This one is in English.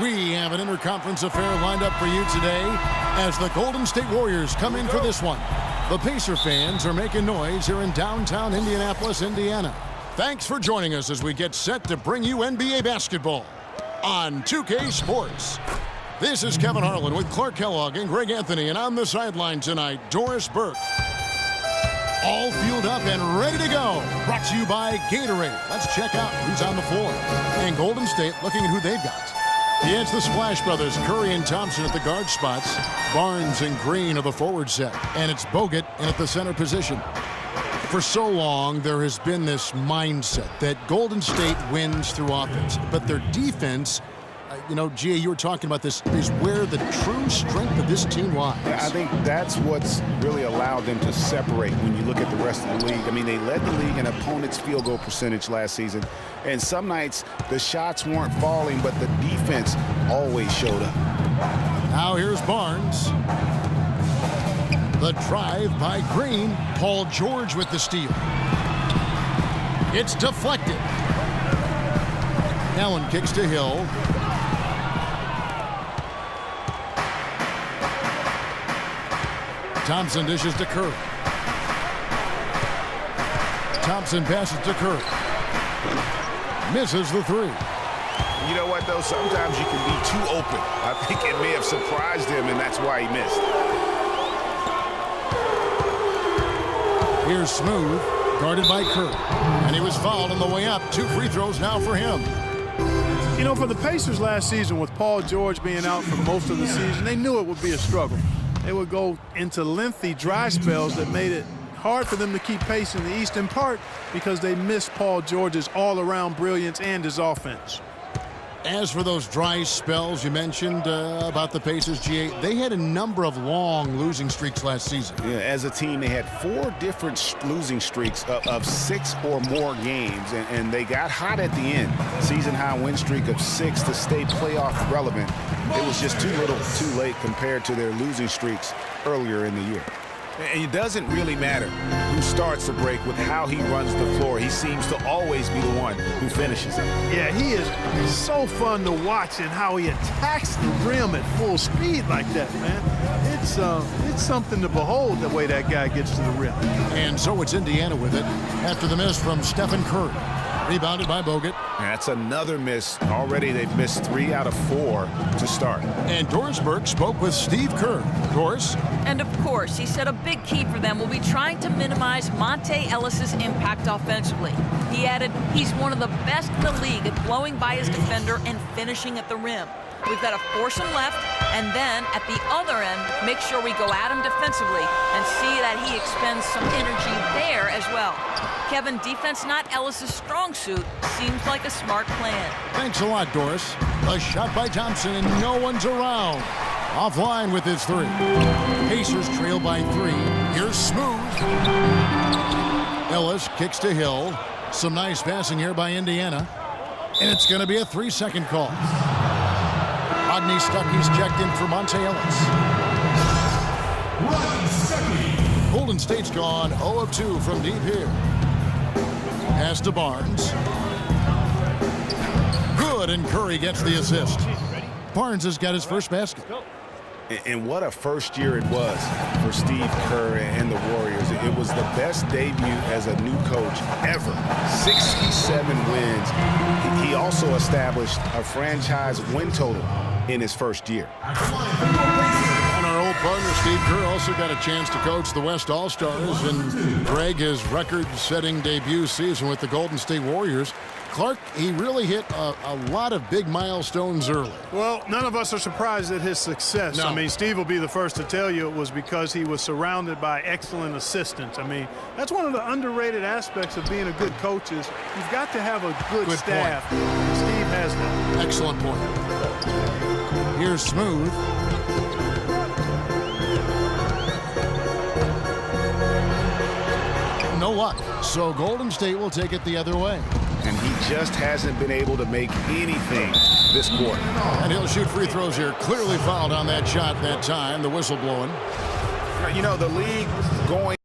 We have an interconference affair lined up for you today as the Golden State Warriors come in for this one. The Pacer fans are making noise here in downtown Indianapolis, Indiana. Thanks for joining us as we get set to bring you NBA basketball on 2K Sports. This is Kevin Harlan with Clark Kellogg and Greg Anthony, and on the sideline tonight, Doris Burke. All fueled up and ready to go. Brought to you by Gatorade. Let's check out who's on the floor. And Golden State looking at who they've got. Yeah, it's the Splash Brothers, Curry and Thompson at the guard spots. Barnes and Green are the forward set. And it's Bogut in at the center position. For so long, there has been this mindset that Golden State wins through offense. But their defense, Gia, you were talking about this, is where the true strength of this team lies. Yeah, I think that's what's really allowed them to separate when you look at the rest of the league. I mean, they led the league in opponents' field goal percentage last season. And some nights, the shots weren't falling, but the defense always showed up. Now here's Barnes. The drive by Green. Paul George with the steal. It's deflected. Allen kicks to Hill. Thompson dishes to Curry. Thompson passes to Curry. Misses the three. You know what, though? Sometimes you can be too open. I think it may have surprised him, and that's why he missed. Here's Smooth, guarded by Curry. And he was fouled on the way up. 2 free throws now for him. You know, for the Pacers last season, with Paul George being out for most of the season, they knew it would be a struggle. They would go into lengthy dry spells that made it hard for them to keep pace in the East, in part because they missed Paul George's all-around brilliance and his offense. As for those dry spells you mentioned about the Pacers, GA, they had a number of long losing streaks last season. Yeah, as a team, they had 4 different losing streaks of 6 or more games, and they got hot at the end. Season-high win streak of 6 to stay playoff relevant. It was just too little, too late compared to their losing streaks earlier in the year. And it doesn't really matter who starts the break with how he runs the floor. He seems to always be the one who finishes it. Yeah, he is so fun to watch and how he attacks the rim at full speed like that, man. It's something to behold the way that guy gets to the rim. And so it's Indiana with it after the miss from Stephen Curry. Rebounded by Bogut. That's another miss. Already they've missed 3 out of 4 to start. And Doris Burke spoke with Steve Kerr. Doris? And of course, he said a big key for them will be trying to minimize Monta Ellis's impact offensively. He added, he's one of the best in the league at blowing by his defender and finishing at the rim. We've got to force him left, and then at the other end, make sure we go at him defensively and see that he expends some energy there as well. Kevin, defense not Ellis's strong suit. Seems like a smart plan. Thanks a lot, Doris. A shot by Thompson, and no one's around. Offline with his 3. Pacers trail by 3. Here's Smooth. Ellis kicks to Hill. Some nice passing here by Indiana. And it's going to be a 3-second call. Rodney Stuckey's checked in for Monta Ellis. Golden State's gone 0 of 2 from deep here. Pass to Barnes. Good, and Curry gets the assist. Barnes has got his first basket. And what a first year it was for Steve Kerr and the Warriors. It was the best debut as a new coach ever. 67 wins. He also established a franchise win total in his first year. And our old partner Steve Kerr also got a chance to coach the West All-Stars, and Greg, his record-setting debut season with the Golden State Warriors. Clark, he really hit a lot of big milestones early. Well, none of us are surprised at his success. No. I mean, Steve will be the first to tell you it was because he was surrounded by excellent assistants. I mean, that's one of the underrated aspects of being a good coach is you've got to have a good staff. And Steve has that. Excellent point. Here's Smooth. No luck. So Golden State will take it the other way. And he just hasn't been able to make anything this quarter. And he'll shoot free throws here. Clearly fouled on that shot that time. The whistle blowing. You know, the league going